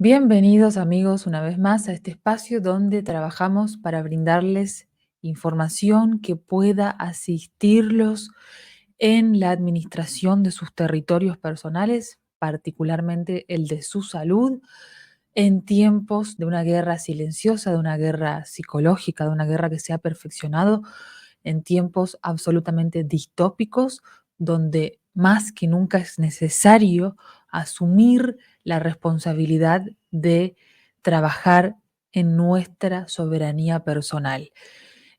Bienvenidos amigos una vez más a este espacio donde trabajamos para brindarles información que pueda asistirlos en la administración de sus territorios personales, particularmente el de su salud, en tiempos de una guerra silenciosa, de una guerra psicológica, de una guerra que se ha perfeccionado, en tiempos absolutamente distópicos, donde más que nunca es necesario asumir la responsabilidad de trabajar en nuestra soberanía personal.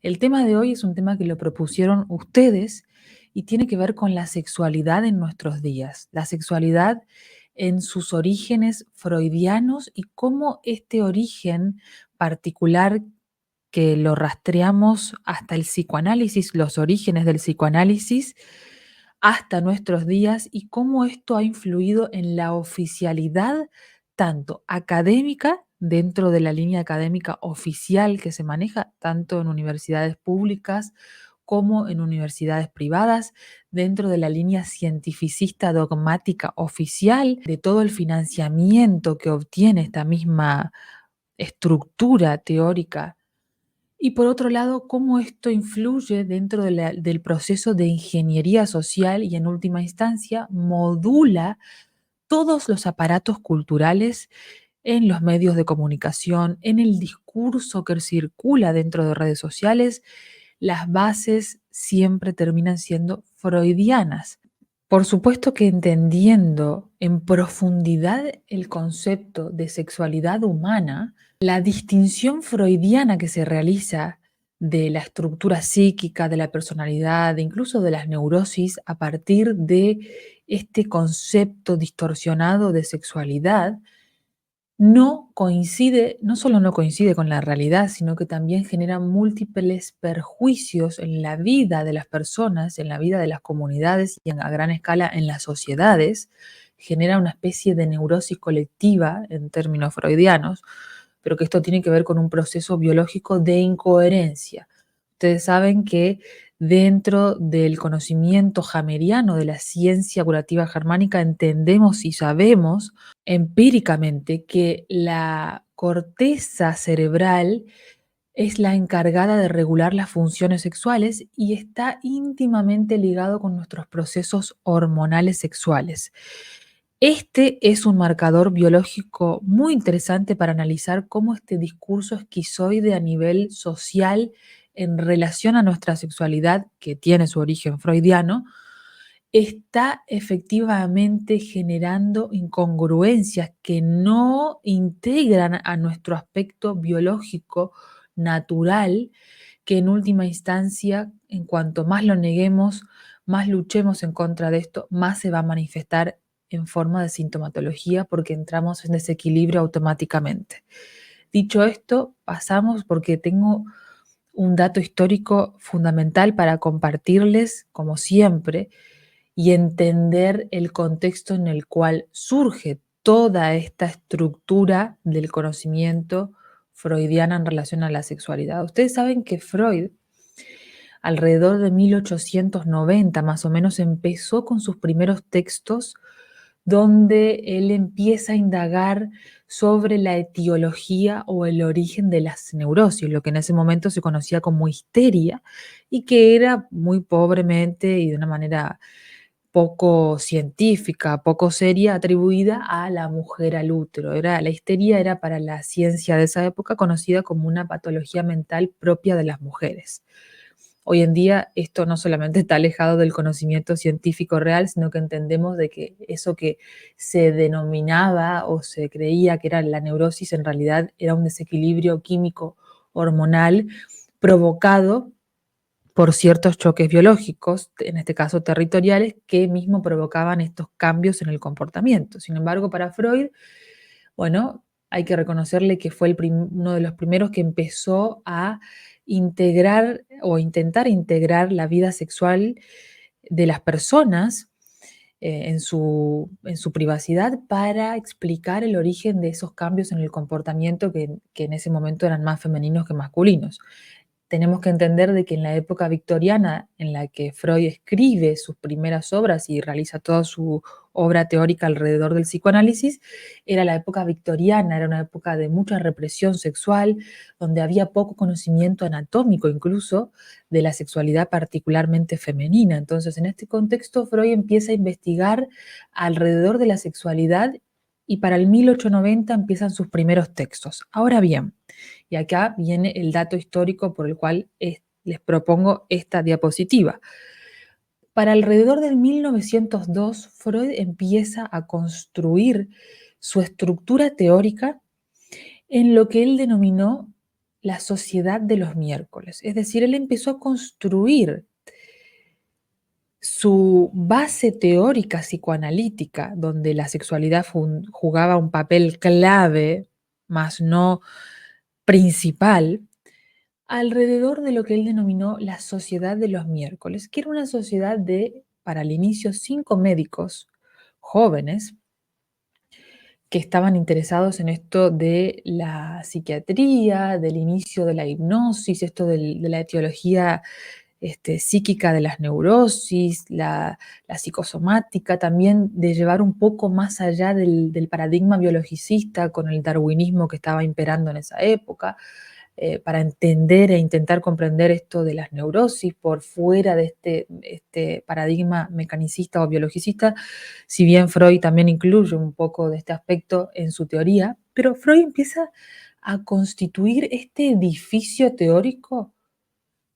El tema de hoy es un tema que lo propusieron ustedes y tiene que ver con la sexualidad en nuestros días, la sexualidad en sus orígenes freudianos y cómo este origen particular que lo rastreamos hasta el psicoanálisis, los orígenes del psicoanálisis, hasta nuestros días y cómo esto ha influido en la oficialidad tanto académica, dentro de la línea académica oficial que se maneja tanto en universidades públicas como en universidades privadas, dentro de la línea cientificista dogmática oficial, de todo el financiamiento que obtiene esta misma estructura teórica y por otro lado, cómo esto influye dentro de del proceso de ingeniería social y en última instancia modula todos los aparatos culturales en los medios de comunicación, en el discurso que circula dentro de redes sociales. Las bases siempre terminan siendo freudianas. Por supuesto que entendiendo en profundidad el concepto de sexualidad humana, la distinción freudiana que se realiza de la estructura psíquica, de la personalidad, incluso de las neurosis, a partir de este concepto distorsionado de sexualidad, no coincide, no solo no coincide con la realidad, sino que también genera múltiples perjuicios en la vida de las personas, en la vida de las comunidades y a gran escala en las sociedades. Genera una especie de neurosis colectiva en términos freudianos, pero que esto tiene que ver con un proceso biológico de incoherencia. Ustedes saben que dentro del conocimiento hameriano de la ciencia curativa germánica entendemos y sabemos empíricamente que la corteza cerebral es la encargada de regular las funciones sexuales y está íntimamente ligado con nuestros procesos hormonales sexuales. Este es un marcador biológico muy interesante para analizar cómo este discurso esquizoide a nivel social en relación a nuestra sexualidad, que tiene su origen freudiano, está efectivamente generando incongruencias que no integran a nuestro aspecto biológico natural, que en última instancia, en cuanto más lo neguemos, más luchemos en contra de esto, más se va a manifestar en forma de sintomatología porque entramos en desequilibrio automáticamente. Dicho esto, pasamos porque tengo un dato histórico fundamental para compartirles, como siempre, y entender el contexto en el cual surge toda esta estructura del conocimiento freudiana en relación a la sexualidad. Ustedes saben que Freud, alrededor de 1890 más o menos, empezó con sus primeros textos donde él empieza a indagar sobre la etiología o el origen de las neurosis, lo que en ese momento se conocía como histeria y que era muy pobremente y de una manera poco científica, poco seria, atribuida a la mujer al útero. La histeria era para la ciencia de esa época conocida como una patología mental propia de las mujeres. Hoy en día esto no solamente está alejado del conocimiento científico real, sino que entendemos de que eso que se denominaba o se creía que era la neurosis en realidad era un desequilibrio químico hormonal provocado por ciertos choques biológicos, en este caso territoriales, que mismo provocaban estos cambios en el comportamiento. Sin embargo, para Freud, bueno, hay que reconocerle que fue uno de los primeros que empezó a integrar o intentar integrar la vida sexual de las personas en su privacidad para explicar el origen de esos cambios en el comportamiento que en ese momento eran más femeninos que masculinos. tenemos que entender de que en la época victoriana, en la que Freud escribe sus primeras obras y realiza toda su obra teórica alrededor del psicoanálisis, era la época victoriana, era una época de mucha represión sexual, donde había poco conocimiento anatómico incluso de la sexualidad particularmente femenina. Entonces, en este contexto, Freud empieza a investigar alrededor de la sexualidad y para el 1890 empiezan sus primeros textos. Ahora bien, y acá viene el dato histórico por el cual les propongo esta diapositiva. Para alrededor del 1902, Freud empieza a construir su estructura teórica en lo que él denominó la sociedad de los miércoles. Es decir, él empezó a construir su base teórica psicoanalítica, donde la sexualidad jugaba un papel clave, más no principal, alrededor de lo que él denominó la sociedad de los miércoles, que era una sociedad de, para el inicio, 5 médicos jóvenes que estaban interesados en esto de la psiquiatría, del inicio de la hipnosis, esto de la etiología psíquica de las neurosis, la psicosomática, también de llevar un poco más allá del paradigma biologicista con el darwinismo que estaba imperando en esa época, para entender e intentar comprender esto de las neurosis por fuera de este paradigma mecanicista o biologicista, si bien Freud también incluye un poco de este aspecto en su teoría, pero Freud empieza a constituir este edificio teórico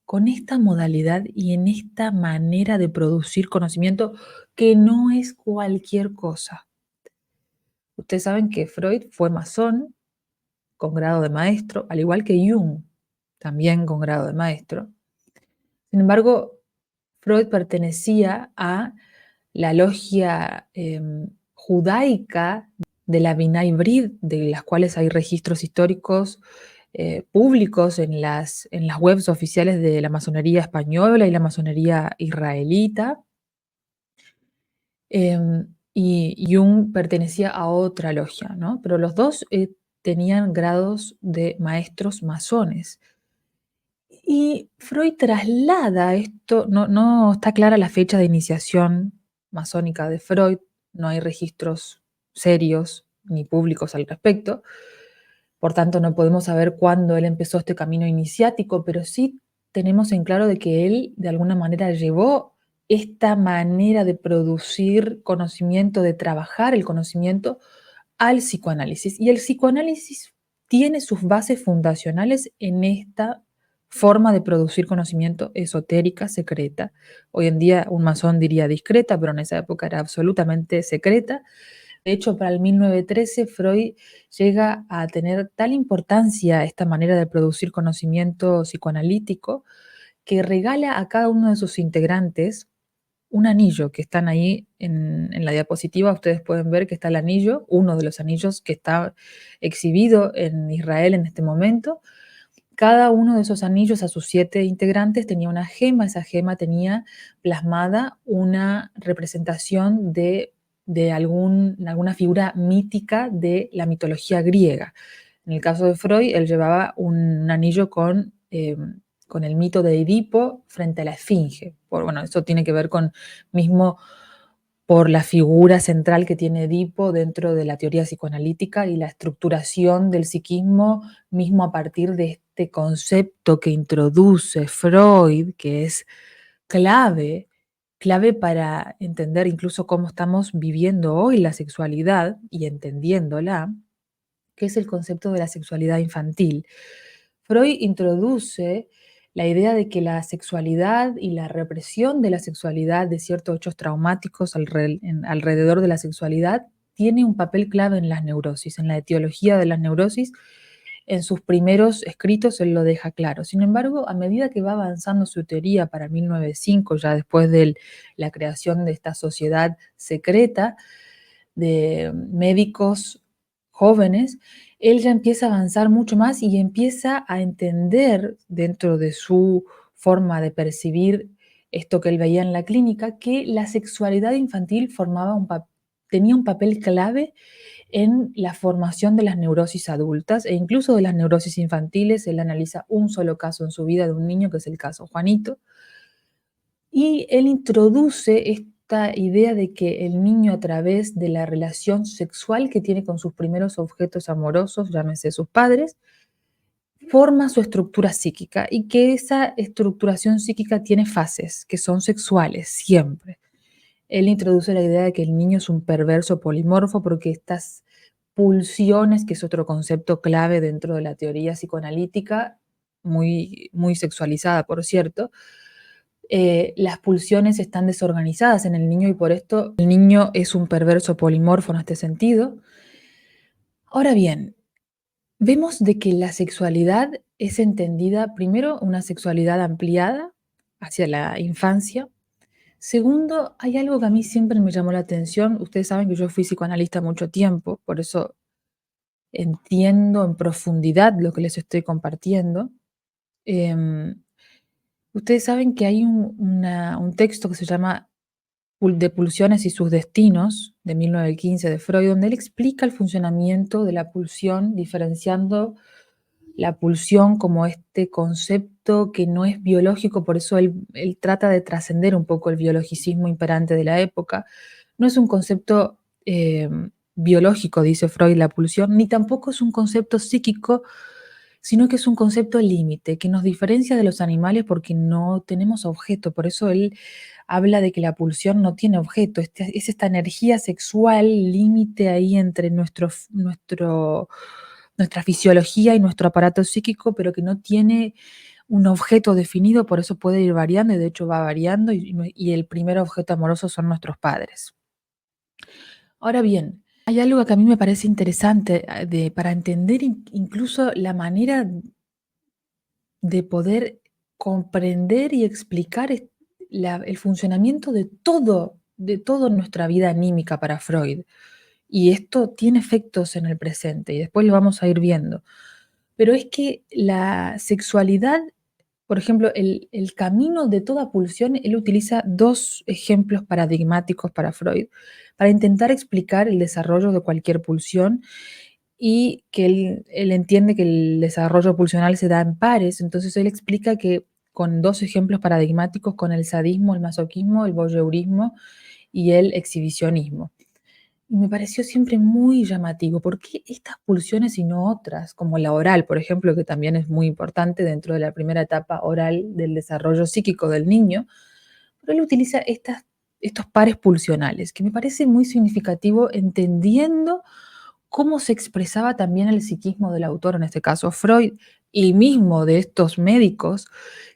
con esta modalidad y en esta manera de producir conocimiento que no es cualquier cosa. Ustedes saben que Freud fue masón con grado de maestro, al igual que Jung, también con grado de maestro. Sin embargo, Freud pertenecía a la logia judaica de la Binay Brid, de las cuales hay registros históricos públicos en las webs oficiales de la masonería española y la masonería israelita. Y Jung pertenecía a otra logia, ¿no? Pero los dos tenían grados de maestros masones. Y Freud traslada esto, no está clara la fecha de iniciación masónica de Freud, no hay registros serios ni públicos al respecto, por tanto no podemos saber cuándo él empezó este camino iniciático, pero sí tenemos en claro de que él de alguna manera llevó esta manera de producir conocimiento, de trabajar el conocimiento al psicoanálisis. Y el psicoanálisis tiene sus bases fundacionales en esta forma de producir conocimiento esotérica, secreta. Hoy en día un masón diría discreta, pero en esa época era absolutamente secreta. De hecho, para el 1913 Freud llega a tener tal importancia esta manera de producir conocimiento psicoanalítico que regala a cada uno de sus integrantes un anillo que están ahí en la diapositiva. Ustedes pueden ver que está el anillo, uno de los anillos que está exhibido en Israel en este momento. Cada uno de esos anillos a sus 7 integrantes tenía una gema. Esa gema tenía plasmada una representación de alguna figura mítica de la mitología griega. En el caso de Freud, él llevaba un anillo con el mito de Edipo frente a la esfinge. Bueno, eso tiene que ver con mismo por la figura central que tiene Edipo dentro de la teoría psicoanalítica y la estructuración del psiquismo mismo a partir de este concepto que introduce Freud, que es clave, clave para entender incluso cómo estamos viviendo hoy la sexualidad y entendiéndola, que es el concepto de la sexualidad infantil. Freud introduce la idea de que la sexualidad y la represión de la sexualidad, de ciertos hechos traumáticos alrededor de la sexualidad, tiene un papel clave en las neurosis, en la etiología de las neurosis. En sus primeros escritos él lo deja claro. Sin embargo, a medida que va avanzando su teoría para 1905, ya después de la creación de esta sociedad secreta de médicos jóvenes, él ya empieza a avanzar mucho más y empieza a entender dentro de su forma de percibir esto que él veía en la clínica, que la sexualidad infantil formaba un papel tenía un papel clave en la formación de las neurosis adultas e incluso de las neurosis infantiles. Él analiza un solo caso en su vida de un niño, que es el caso Juanito, y él introduce esta idea de que el niño, a través de la relación sexual que tiene con sus primeros objetos amorosos, llámese sus padres, forma su estructura psíquica y que esa estructuración psíquica tiene fases que son sexuales siempre. Él introduce la idea de que el niño es un perverso polimorfo porque estas pulsiones, que es otro concepto clave dentro de la teoría psicoanalítica, muy, muy sexualizada, por cierto, las pulsiones están desorganizadas en el niño y por esto el niño es un perverso polimorfo en este sentido. Ahora bien, vemos de que la sexualidad es entendida, primero, una sexualidad ampliada hacia la infancia. Segundo, hay algo que a mí siempre me llamó la atención. Ustedes saben que yo fui psicoanalista mucho tiempo, por eso entiendo en profundidad lo que les estoy compartiendo. Em, Ustedes saben que hay un texto que se llama De pulsiones y sus destinos, de 1915 de Freud, donde él explica el funcionamiento de la pulsión, diferenciando la pulsión como este concepto que no es biológico, por eso él trata de trascender un poco el biologicismo imperante de la época. No es un concepto biológico, dice Freud, la pulsión, ni tampoco es un concepto psíquico, sino que es un concepto límite, que nos diferencia de los animales porque no tenemos objeto. Por eso él habla de que la pulsión no tiene objeto, es esta energía sexual límite ahí entre nuestra fisiología y nuestro aparato psíquico, pero que no tiene un objeto definido, por eso puede ir variando y de hecho va variando y el primer objeto amoroso son nuestros padres. Ahora bien, hay algo que a mí me parece interesante para entender incluso la manera de poder comprender y explicar el funcionamiento de toda nuestra vida anímica para Freud. Y esto tiene efectos en el presente y después lo vamos a ir viendo. Pero es que la sexualidad, por ejemplo, el camino de toda pulsión, él utiliza dos ejemplos paradigmáticos para Freud, para intentar explicar el desarrollo de cualquier pulsión y que él entiende que el desarrollo pulsional se da en pares. Entonces él explica que con dos ejemplos paradigmáticos, con el sadismo, el masoquismo, el voyeurismo y el exhibicionismo. Y me pareció siempre muy llamativo. ¿Por qué estas pulsiones y no otras? Como la oral, por ejemplo, que también es muy importante dentro de la primera etapa oral del desarrollo psíquico del niño. Pero él utiliza estos pares pulsionales, que me parece muy significativo entendiendo cómo se expresaba también el psiquismo del autor, en este caso Freud, y mismo de estos médicos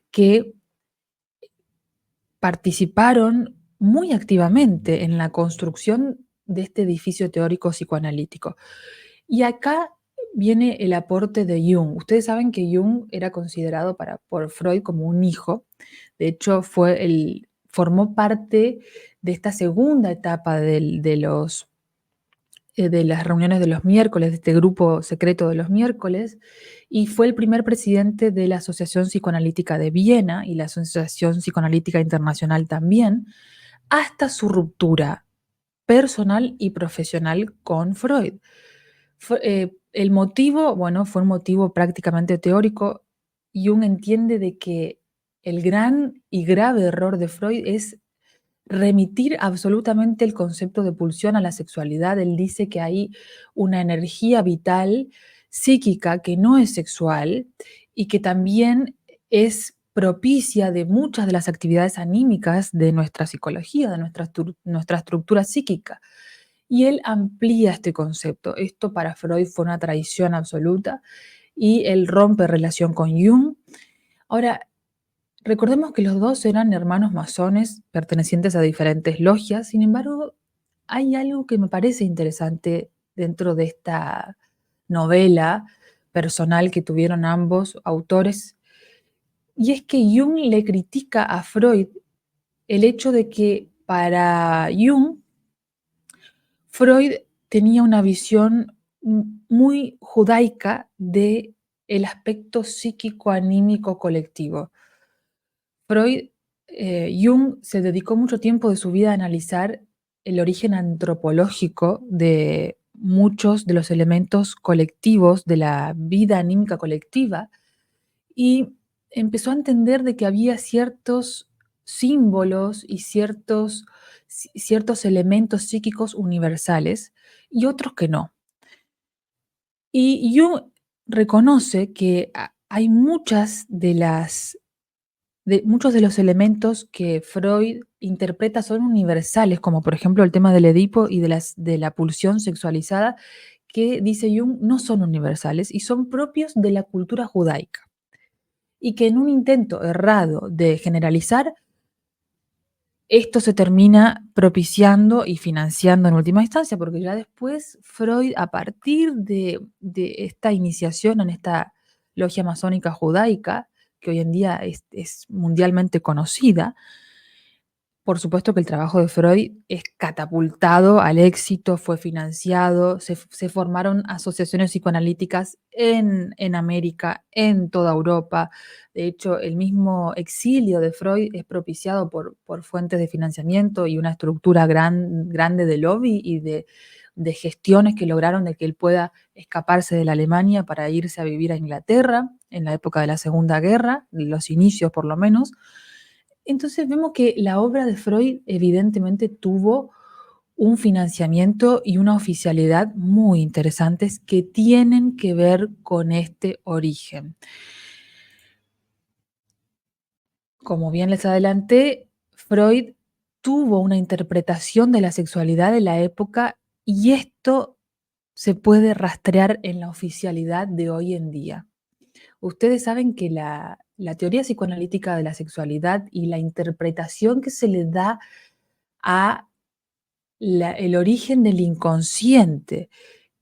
que participaron muy activamente en la construcción de este edificio teórico psicoanalítico. Y acá viene el aporte de Jung. Ustedes saben que Jung era considerado por Freud como un hijo. De hecho, formó parte de esta segunda etapa de las reuniones de los miércoles, de este grupo secreto de los miércoles, y fue el primer presidente de la Asociación Psicoanalítica de Viena y la Asociación Psicoanalítica Internacional también, hasta su ruptura personal y profesional con Freud. El motivo, bueno, fue un motivo prácticamente teórico. Jung entiende de que el gran y grave error de Freud es remitir absolutamente el concepto de pulsión a la sexualidad. Él dice que hay una energía vital psíquica que no es sexual y que también es propicia de muchas de las actividades anímicas de nuestra psicología, de nuestra estructura psíquica. Y él amplía este concepto. Esto para Freud fue una traición absoluta y él rompe relación con Jung. Ahora, recordemos que los dos eran hermanos masones pertenecientes a diferentes logias. Sin embargo, hay algo que me parece interesante dentro de esta novela personal que tuvieron ambos autores, y es que Jung le critica a Freud el hecho de que para Jung, Freud tenía una visión muy judaica de el aspecto psíquico-anímico colectivo. Freud, Jung se dedicó mucho tiempo de su vida a analizar el origen antropológico de muchos de los elementos colectivos de la vida anímica colectiva y empezó a entender de que había ciertos símbolos y ciertos elementos psíquicos universales y otros que no. Y Jung reconoce que hay muchos de los elementos que Freud interpreta son universales, como por ejemplo el tema del Edipo y de la pulsión sexualizada, que dice Jung no son universales y son propios de la cultura judaica. Y que en un intento errado de generalizar, esto se termina propiciando y financiando en última instancia, porque ya después Freud, a partir de esta iniciación en esta logia masónica judaica, que hoy en día es mundialmente conocida, por supuesto que el trabajo de Freud es catapultado al éxito, fue financiado, se formaron asociaciones psicoanalíticas en América, en toda Europa. De hecho, el mismo exilio de Freud es propiciado por fuentes de financiamiento y una estructura grande de lobby y de gestiones que lograron de que él pueda escaparse de la Alemania para irse a vivir a Inglaterra en la época de la Segunda Guerra, los inicios por lo menos. Entonces vemos que la obra de Freud evidentemente tuvo un financiamiento y una oficialidad muy interesantes que tienen que ver con este origen. Como bien les adelanté, Freud tuvo una interpretación de la sexualidad de la época y esto se puede rastrear en la oficialidad de hoy en día. Ustedes saben que la teoría psicoanalítica de la sexualidad y la interpretación que se le da a el origen del inconsciente,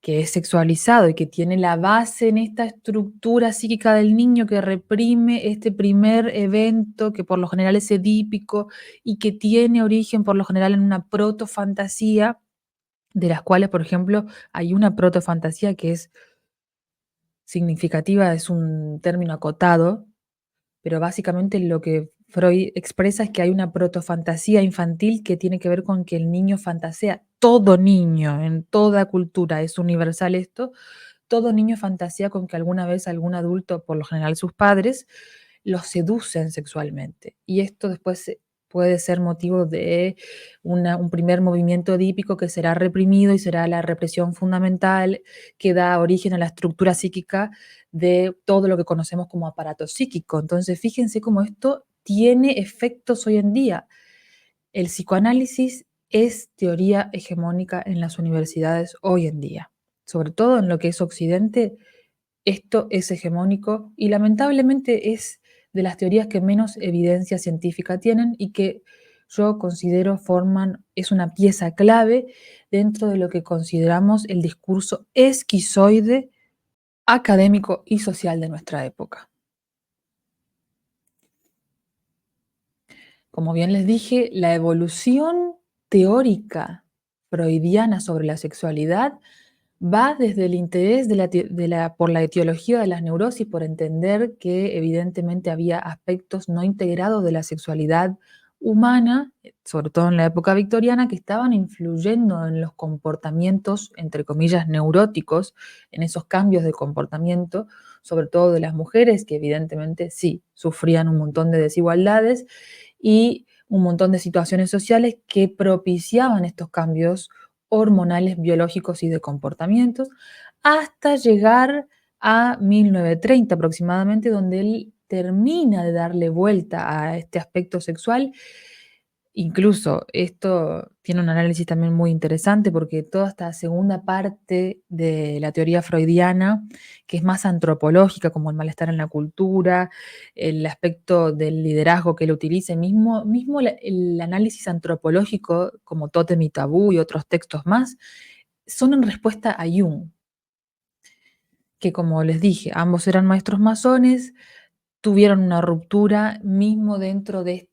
que es sexualizado y que tiene la base en esta estructura psíquica del niño que reprime este primer evento, que por lo general es edípico y que tiene origen por lo general en una protofantasía, de las cuales, por ejemplo, hay una protofantasía que es significativa, es un término acotado, pero básicamente lo que Freud expresa es que hay una protofantasía infantil que tiene que ver con que el niño fantasea. Todo niño, en toda cultura, es universal esto, todo niño fantasea con que alguna vez algún adulto, por lo general sus padres, los seducen sexualmente. Y esto después puede ser motivo de un primer movimiento edípico que será reprimido y será la represión fundamental que da origen a la estructura psíquica de todo lo que conocemos como aparato psíquico. Entonces, fíjense cómo esto tiene efectos hoy en día. El psicoanálisis es teoría hegemónica en las universidades hoy en día. Sobre todo en lo que es Occidente, esto es hegemónico y lamentablemente es de las teorías que menos evidencia científica tienen y que yo considero es una pieza clave dentro de lo que consideramos el discurso esquizoide académico y social de nuestra época. Como bien les dije, la evolución teórica freudiana sobre la sexualidad va desde el interés por la etiología de las neurosis, por entender que evidentemente había aspectos no integrados de la sexualidad humana, sobre todo en la época victoriana, que estaban influyendo en los comportamientos, entre comillas, neuróticos, en esos cambios de comportamiento, sobre todo de las mujeres, que evidentemente sí sufrían un montón de desigualdades y un montón de situaciones sociales que propiciaban estos cambios hormonales, biológicos y de comportamientos, hasta llegar a 1930 aproximadamente, donde él termina de darle vuelta a este aspecto sexual. Incluso esto tiene un análisis también muy interesante porque toda esta segunda parte de la teoría freudiana, que es más antropológica, como el malestar en la cultura, el aspecto del liderazgo que él utiliza, mismo el análisis antropológico como Tótem y Tabú y otros textos más, son en respuesta a Jung, que como les dije, ambos eran maestros masones, tuvieron una ruptura mismo dentro de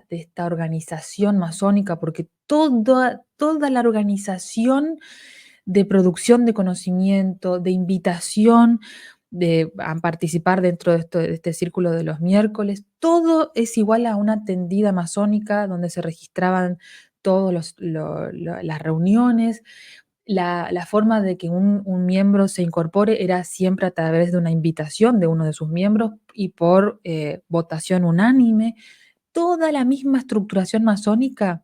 esta organización masónica, porque toda la organización de producción de conocimiento, de invitación a participar dentro de este círculo de los miércoles, todo es igual a una tendida masónica donde se registraban todas las reuniones. La forma de que un miembro se incorpore era siempre a través de una invitación de uno de sus miembros y por votación unánime. Toda la misma estructuración masónica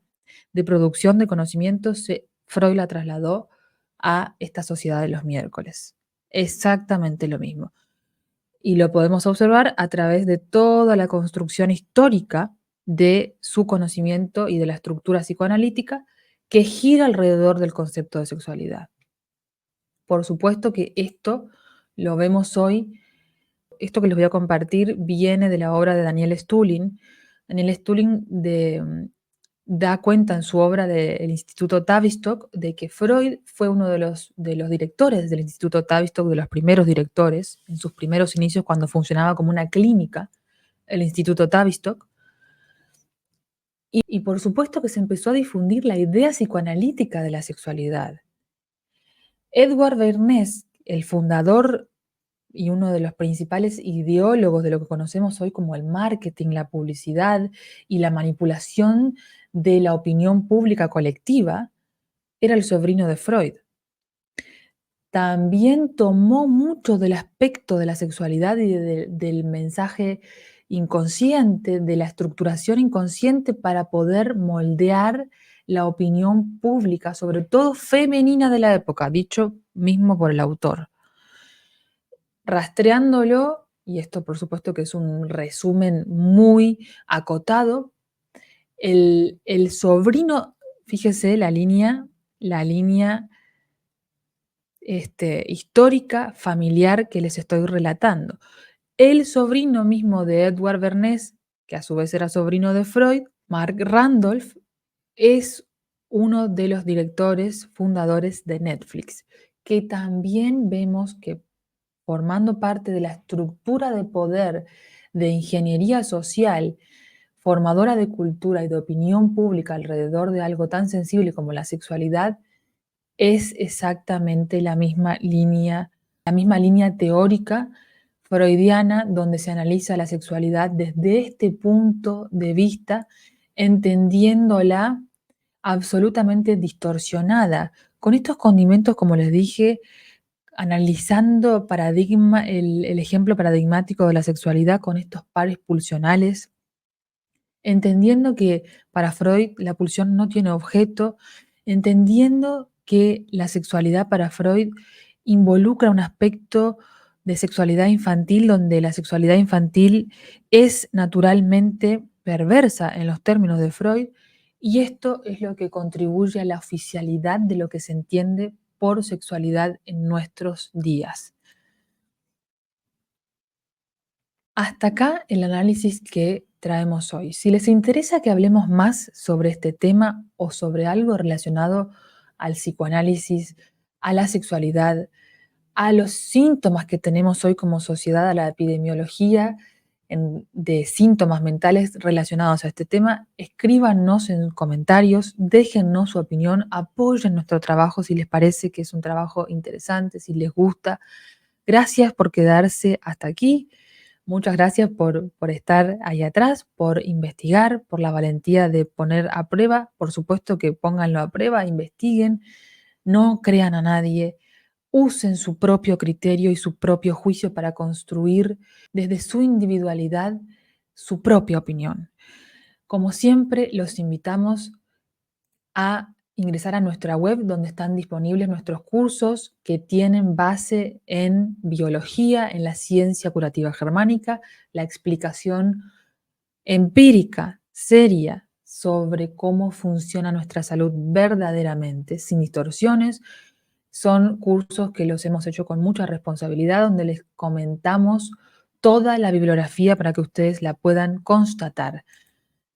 de producción de conocimientos, Freud la trasladó a esta sociedad de los miércoles. Exactamente lo mismo. Y lo podemos observar a través de toda la construcción histórica de su conocimiento y de la estructura psicoanalítica que gira alrededor del concepto de sexualidad. Por supuesto que esto lo vemos hoy. Esto que les voy a compartir viene de la obra de Daniel Stulin. Daniel Stulin da cuenta en su obra del Instituto Tavistock de que Freud fue uno de los directores del Instituto Tavistock, de los primeros directores, en sus primeros inicios cuando funcionaba como una clínica, el Instituto Tavistock. Y por supuesto que se empezó a difundir la idea psicoanalítica de la sexualidad. Edward Bernays, el fundador y uno de los principales ideólogos de lo que conocemos hoy como el marketing, la publicidad y la manipulación de la opinión pública colectiva, era el sobrino de Freud. También tomó mucho del aspecto de la sexualidad y del mensaje inconsciente, de la estructuración inconsciente para poder moldear la opinión pública, sobre todo femenina de la época, dicho mismo por el autor. Rastreándolo, y esto por supuesto que es un resumen muy acotado, el sobrino, fíjese la línea histórica, familiar que les estoy relatando. El sobrino mismo de Edward Bernays, que a su vez era sobrino de Freud, Mark Randolph, es uno de los directores fundadores de Netflix, que también vemos que formando parte de la estructura de poder de ingeniería social, formadora de cultura y de opinión pública alrededor de algo tan sensible como la sexualidad, es exactamente la misma línea teórica freudiana donde se analiza la sexualidad desde este punto de vista, entendiéndola absolutamente distorsionada, con estos condimentos, como les dije, analizando el ejemplo paradigmático de la sexualidad con estos pares pulsionales, entendiendo que para Freud la pulsión no tiene objeto, entendiendo que la sexualidad para Freud involucra un aspecto de sexualidad infantil donde la sexualidad infantil es naturalmente perversa en los términos de Freud, y esto es lo que contribuye a la oficialidad de lo que se entiende por sexualidad en nuestros días. Hasta acá el análisis que traemos hoy. Si les interesa que hablemos más sobre este tema o sobre algo relacionado al psicoanálisis, a la sexualidad, a los síntomas que tenemos hoy como sociedad, a la epidemiología de síntomas mentales relacionados a este tema, escríbanos en comentarios, déjennos su opinión, apoyen nuestro trabajo si les parece que es un trabajo interesante, si les gusta. Gracias por quedarse hasta aquí. Muchas gracias por estar ahí atrás, por investigar, por la valentía de poner a prueba. Por supuesto que pónganlo a prueba, investiguen, no crean a nadie, usen su propio criterio y su propio juicio para construir desde su individualidad su propia opinión. Como siempre, los invitamos a ingresar a nuestra web donde están disponibles nuestros cursos que tienen base en biología, en la ciencia curativa germánica, la explicación empírica, seria, sobre cómo funciona nuestra salud verdaderamente, sin distorsiones. Son cursos que los hemos hecho con mucha responsabilidad, donde les comentamos toda la bibliografía para que ustedes la puedan constatar.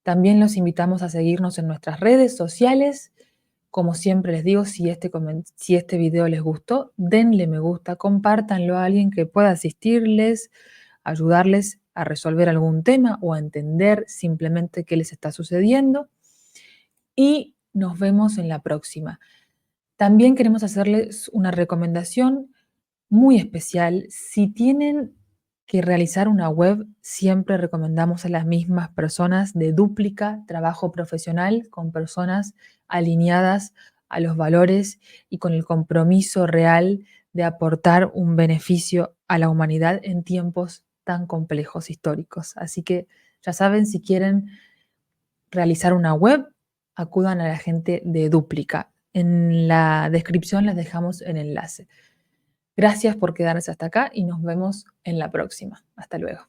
También los invitamos a seguirnos en nuestras redes sociales. Como siempre les digo, si este video les gustó, denle me gusta, compártanlo a alguien que pueda asistirles, ayudarles a resolver algún tema o a entender simplemente qué les está sucediendo. Y nos vemos en la próxima. También queremos hacerles una recomendación muy especial. Si tienen que realizar una web siempre recomendamos a las mismas personas de dúplica trabajo profesional, con personas alineadas a los valores y con el compromiso real de aportar un beneficio a la humanidad en tiempos tan complejos históricos. Así que ya saben, si quieren realizar una web, acudan a la gente de Dúplica. En la descripción les dejamos el enlace. Gracias por quedarse hasta acá y nos vemos en la próxima. Hasta luego.